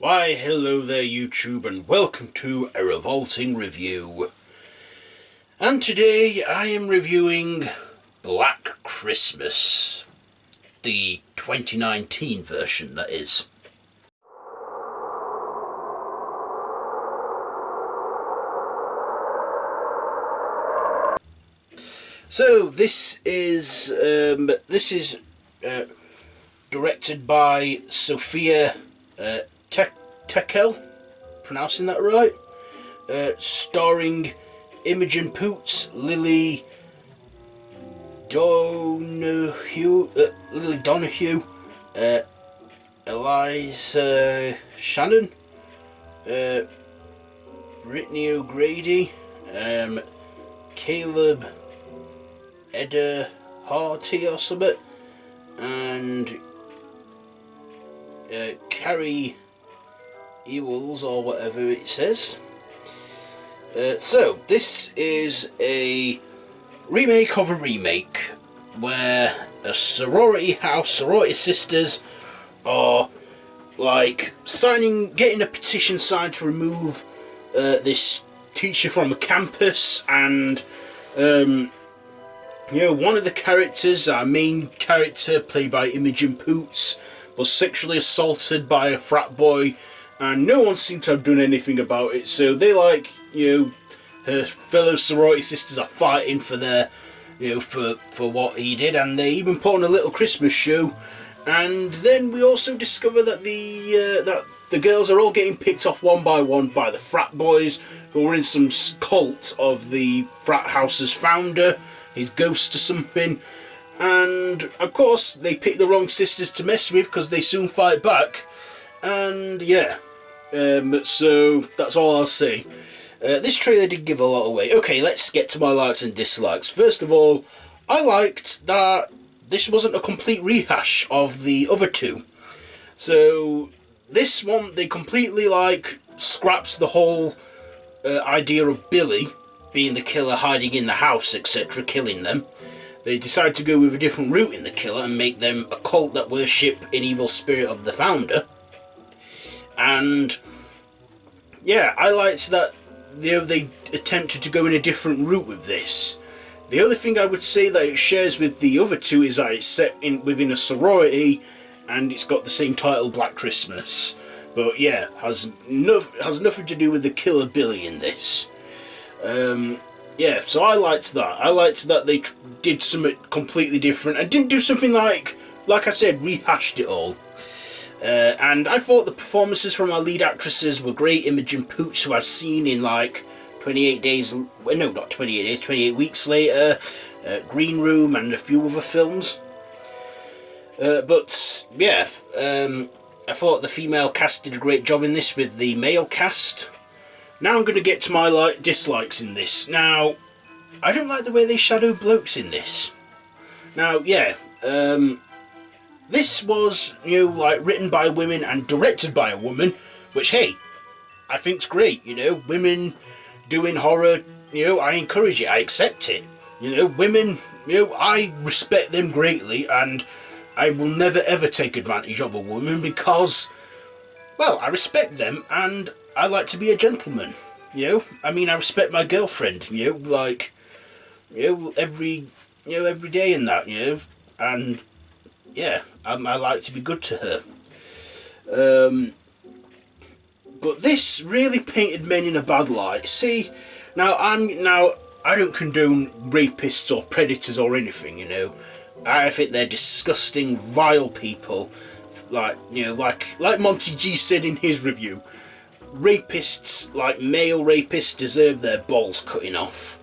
Why, hello there YouTube, and welcome to a Revolting review. And today I am reviewing Black Christmas, the 2019 version, that is. So this is directed by Sophia Tekel, pronouncing that right, starring Imogen Poots, Lily Donahue, Eliza Shannon, Brittany O'Grady, Caleb Edda Harty or something, and Carrie Ewells or whatever it says. So this is a remake of a remake where a sorority sisters are like getting a petition signed to remove this teacher from a campus, and one of the characters, our main character played by Imogen Poots, was sexually assaulted by a frat boy, and no one seemed to have done anything about it. So they, her fellow sorority sisters are fighting for their, for what he did, and they even put on a little Christmas show. And then we also discover that the girls are all getting picked off one by one by the frat boys, who are in some cult of the frat house's founder, his ghost or something. And of course they pick the wrong sisters to mess with because they soon fight back. And yeah, so that's all I'll say. This trailer did give a lot away. Okay, let's get to my likes and dislikes. First of all, I liked that this wasn't a complete rehash of the other two. So this one, they completely scraps the whole idea of Billy being the killer, hiding in the house, etc., killing them. They decided to go with a different route in the killer and make them a cult that worship an evil spirit of the founder. And yeah, I liked that they attempted to go in a different route with this. The only thing I would say that it shares with the other two is that it's set within a sorority, and it's got the same title, Black Christmas. But yeah, has nothing to do with the killer Billy in this. Yeah, so I liked that. I liked that they did something completely different and didn't do something like I said, rehashed it all. And I thought the performances from our lead actresses were great. Imogen Poots, who I've seen in 28 days, no, not 28 days, 28 weeks later, Green Room, and a few other films. But yeah, I thought the female cast did a great job in this with the male cast. Now I'm going to get to my dislikes in this. Now, I don't like the way they shadow blokes in this. Now, yeah, this was, written by women and directed by a woman, which, hey, I think's great. Women doing horror, I encourage it, I accept it. Women, I respect them greatly, and I will never ever take advantage of a woman because, well, I respect them and I like to be a gentleman. I respect my girlfriend, every day and that, and yeah, I like to be good to her. But this really painted men in a bad light. See, now I don't condone rapists or predators or anything, I think they're disgusting, vile people. Like Monty G said in his review, rapists, male rapists, deserve their balls cutting off,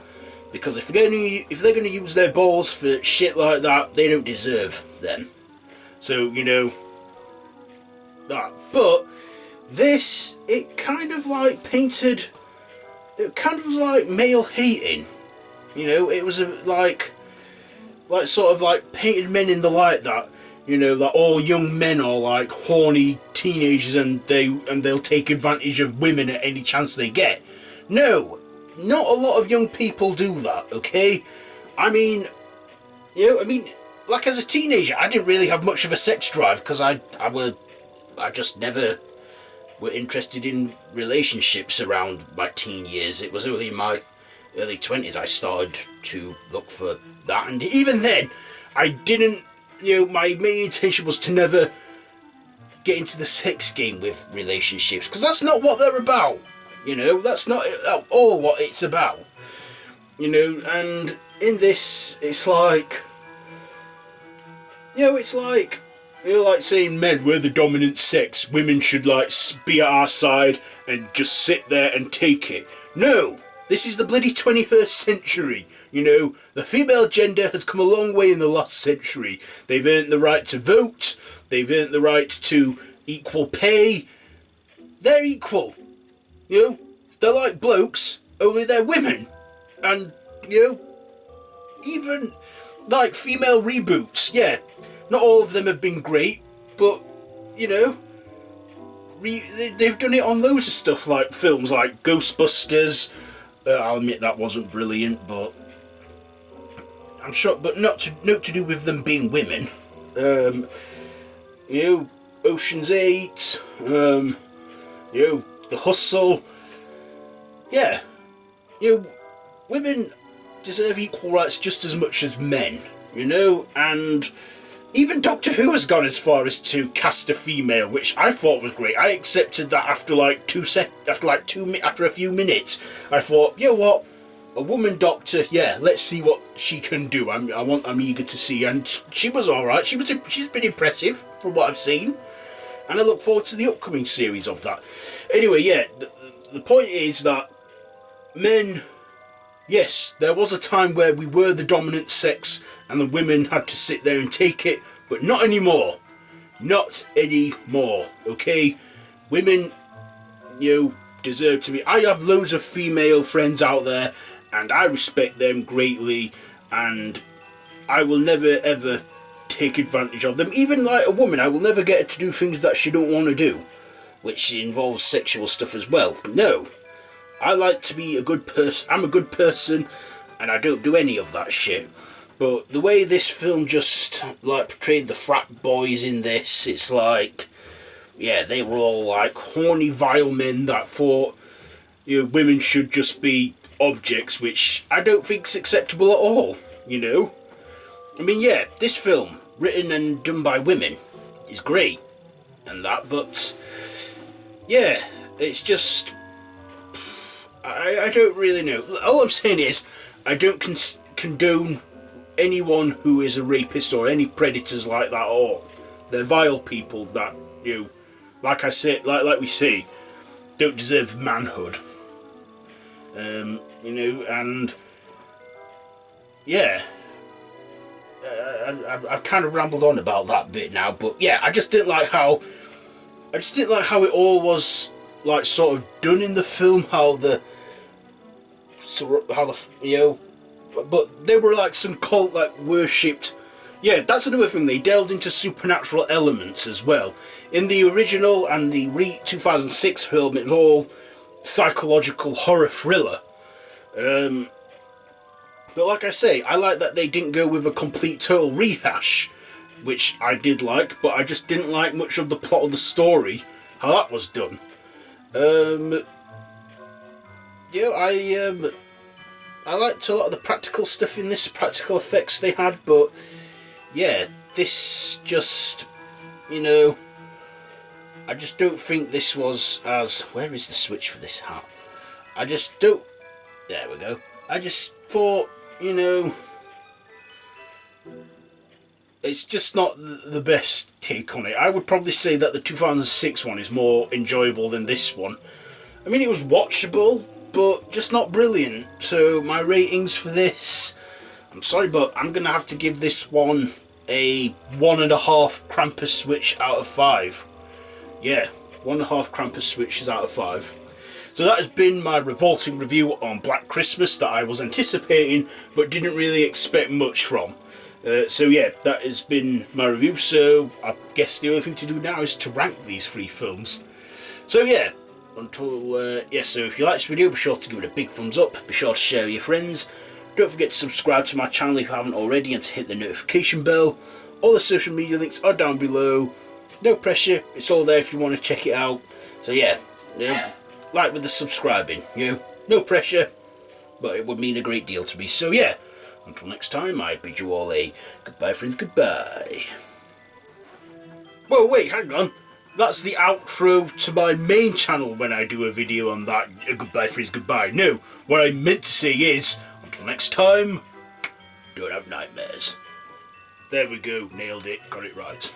because if they're gonna use their balls for shit like that, they don't deserve them. So that. But this, it kind of painted, it kind of was male hating. It was painted men in the light that, that all young men are horny teenagers and they'll take advantage of women at any chance they get. No, not a lot of young people do that, okay? As a teenager, I didn't really have much of a sex drive because I just never were interested in relationships around my teen years. It was only in my early 20s I started to look for that, and even then I didn't, my main intention was to never get into the sex game with relationships, because that's not what they're about. That's not at all what it's about. And in this, it's like, it's like, like saying men, we're the dominant sex, women should be at our side and just sit there and take it. No, this is the bloody 21st century. The female gender has come a long way in the last century. They've earned the right to vote, they've earned the right to equal pay. They're equal. They're like blokes, only they're women. And, even like female reboots, not all of them have been great, but, they've done it on loads of stuff, like films like Ghostbusters. I'll admit that wasn't brilliant, but I'm shocked, but not to do with them being women. Ocean's 8, The Hustle. Women deserve equal rights just as much as men, and even Doctor Who has gone as far as to cast a female, which I thought was great. I accepted that after a few minutes. I thought, what? A woman doctor, let's see what she can do. I'm eager to see, and she was all right. She's been impressive from what I've seen, and I look forward to the upcoming series of that. Anyway, the point is that men, yes, there was a time where we were the dominant sex, and the women had to sit there and take it, but not anymore. Not anymore. Okay, women, deserve to be. I have loads of female friends out there, and I respect them greatly, and I will never ever take advantage of them. Even like a woman, I will never get her to do things that she don't want to do, which involves sexual stuff as well. No, I like to be a good person. I'm a good person, and I don't do any of that shit. But the way this film just portrayed the frat boys in this, it's like, they were all horny, vile men that thought women should just be objects, which I don't think's acceptable at all. I mean, this film, written and done by women, is great and that, but it's just, I don't really know. All I'm saying is, I don't condone anyone who is a rapist or any predators like that, or they're vile people that, like I say, like we say, don't deserve manhood. And I've kind of rambled on about that bit now, but I just didn't like how it all was sort of done in the film, but they were some cult worshipped. That's another thing, they delved into supernatural elements as well. In the original and the 2006 film, it was all psychological horror thriller. But like I say, I like that they didn't go with a complete total rehash, which I did like, but I just didn't like much of the plot of the story, how that was done. I liked a lot of the practical stuff in this, practical effects they had, but this just, I just don't think this was as... Where is the switch for this hat? I just don't... There we go. I just thought, it's just not the best take on it. I would probably say that the 2006 one is more enjoyable than this one. I mean, it was watchable, but just not brilliant. So my ratings for this, I'm sorry, but I'm going to have to give this one a 1.5 Krampus switch out of 5. 1.5 Krampus switches out of 5. So that has been my revolting review on Black Christmas that I was anticipating but didn't really expect much from. That has been my review, so I guess the only thing to do now is to rank these 3 films. So so if you like this video, be sure to give it a big thumbs up, be sure to share with your friends, don't forget to subscribe to my channel if you haven't already and to hit the notification bell. All the social media links are down below. no pressure. It's all there if you want to check it out. So yeah, like with the subscribing, no pressure, but it would mean a great deal to me. So yeah, until next time, I bid you all a goodbye, friends, goodbye. Whoa, wait, hang on. That's the outro to my main channel when I do a video on that. Goodbye, friends, goodbye. No, what I meant to say is, until next time, don't have nightmares. There we go, nailed it, got it right.